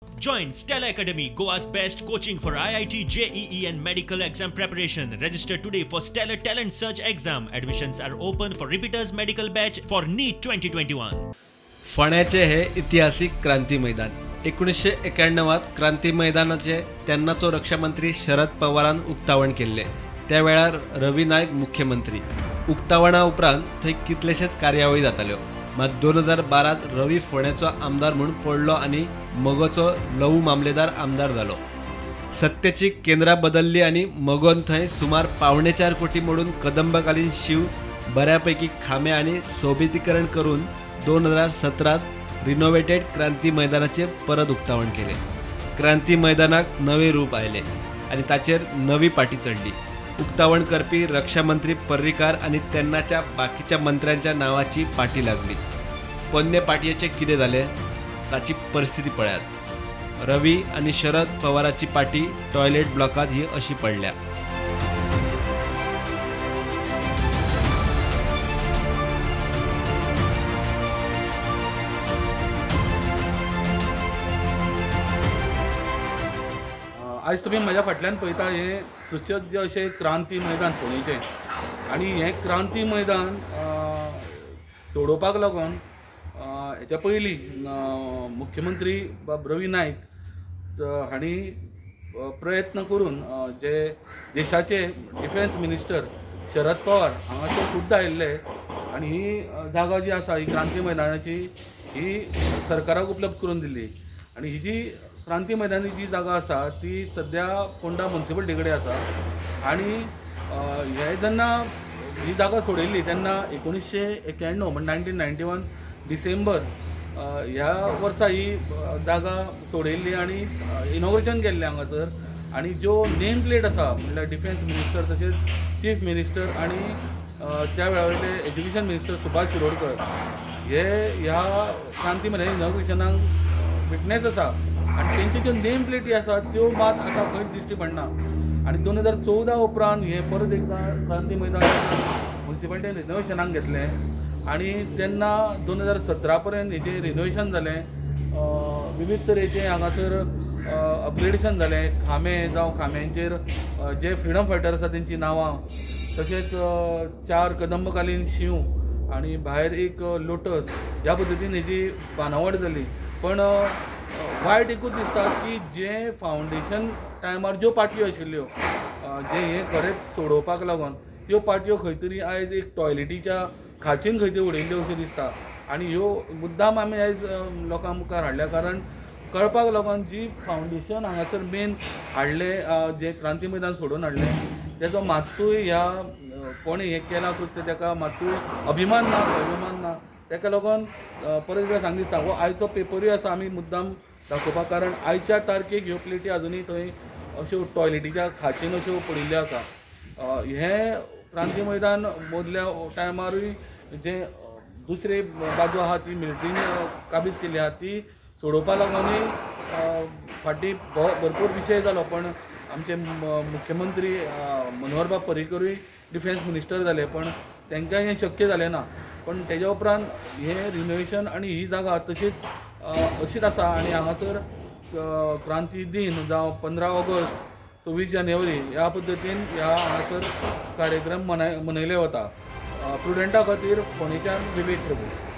Join Stella Academy, Goa's best coaching for IIT, JEE and medical exam preparation. Register today for Stellar Talent Search exam. Admissions are open for repeaters medical batch for NEET 2021. फोंड्याचे हे ऐतिहासिक क्रांती मैदान 1991 क्रांती मैदानाचे तेन्नाचो रक्षामंत्री शरद पवारान उक्तावण केल्ले। त्या वेळार रवी नायक मुख्यमंत्री। उक्तावणा उपरांत थंय कितलेशेच कार्यावळी जाताल्यो। मात 2012 रवी फोंड्याचो आमदार म्हणून पडलो आनी मगोचो लवू मामलेदार आमदार जालो। सत्तेची केंद्रां बदलली आनी मगोन थंय सुमार 4.5 कोटी मोडून कदंबकालीन शिव बऱ्यापैकी खामे आनी सोबितीकरण करून 2017 रिनोवेटेड क्रांती मैदानाचे परत उक्तावण केले। क्रांती मैदानाक नवे रूप आयले आनी ताचेर नवी पाटी चढली। उक्तावण करपी रक्षामंत्री पर्रीकार आनी तेन्नाच्या बाकीच्या मंत्र्यांच्या नावाची पाटी लागली। पोन्ने पाटयेचे कितें जालें ताची परिस्थिती पळयात। रवी आनी शरद पवाराची पाटी टॉयलेट ब्लॉकात ही अशी पडल्या। आज तुम्ही माझ्या फाटल्यान पळयता हे सुसज्ज अशें क्रांती मैदान फोंडेचें आनी हें क्रांती मैदान सोडोवपाक लागून हेच्या पयलीं मुख्यमंत्री रवी नायक हांणी प्रयत्न करून जे देशाचे डिफेन्स मिनिस्टर शरद पवार हांगासर खुद्द आयिल्ले आनी ही जागा जी आसा ही क्रांती मैदानाची ही सरकाराक उपलब्ध करून दिल्ली आनी ही जी क्रांती मैदानी जी जागा आसा ती सद्या फोंडा म्युनिसिपालिटी कडेन आसा आनी हे जेन्ना ही जागा सोडिल्ली तेन्ना 1991 म्हणजे 1991 डिसेंबर ह्या वर्सा ही जागा सोडिल्ली आनी इनॉग्रेशन केल्लें हांगासर आनी ज्यो नेम प्लेट आसा म्हणल्यार डिफेन्स मिनिस्टर तशेंच चीफ मिनिस्टर आनी त्या वेळावयले एज्युकेशन मिनिस्टर सुभाष शिरोडकर हे ह्या क्रांती मैदानी इनॉग्रेशनाक विटनेस आसा आनी तेंच्यो ज्यो नेम प्लेटी आसा त्यो मात आतां खंयच दिश्टी पडना आनी 2014 उपरांत हे परत एकदां क्रांती मैदान म्युनिसिपालिटीन रिनोवेशनाक घेतलें आनी तेन्ना 2017 पर्यंत हेचें रिनोवेशन जालें। विविध तरेचें हांगासर अपग्रेडेशन जालें। खांबे जावं खांब्यांचेर जे फ्रिडम फायटर आसा तेंची नांवां तशेंच 4 कदंबकालीन शिंव आनी भायर एक लोटस ह्या पद्दतीन हेची बांदावळ जाली। पण वायट एकूच दिसता की जे फावंडेशन टायमार ज्यो पाटयो आशिल्ल्यो जे हे खरेंच सोडोवपाक लागून ह्यो पाटयो खंय तरी आयज एक टॉयलेटीच्या खाचेन खंय तरी उडयल्ल्यो अशें दिसता आनी ह्यो मुद्दाम आमी आयज लोकां मुखार हाडल्या कारण कळपाक लागून जी फावंडेशन हांगासर मेन हाडले जे क्रांती मैदान सोडून हाडलें तेजो मात्तूय ह्या कोणें हें केलां कृत्य तेका मात्तूय अभिमान ना तेका लागून परत एकदां सांग दिसता हो आयचो पेपरूय आसा आमी मुद्दाम दाखोवपाक कारण आयच्या तारखेक ह्यो प्लेटी अजुनूय थंय अश्यो टॉयलेटीच्या खाचेन अश्यो पडिल्ल्यो आसा। हें क्रांती मैदान मोदल्या टायमारूय जे दुसरे बाजू आहा ती मिलिटरीन काबीज केल्ली आहा ती सोडोवपा लागूनय फाटीं भरपूर विशय जालो पण आमचे मुख्यमंत्री मनोहरबाब पर्रीकरूय डिफेन्स मिनिस्टर जाले पण तांकां हें शक्य जालें ना। पण तेज्या उपरांत हें रिनोवेशन आनी ही जागा तशीच अशीच आसा आनी हांगासर क्रांती दिन जावं 15 ऑगस्ट 26 जानेवारी ह्या पद्दतीन ह्या हांगासर कार्यक्रम मनयले वता। प्रुडंटा खातीर फोंडेच्यान विवेक प्रभू।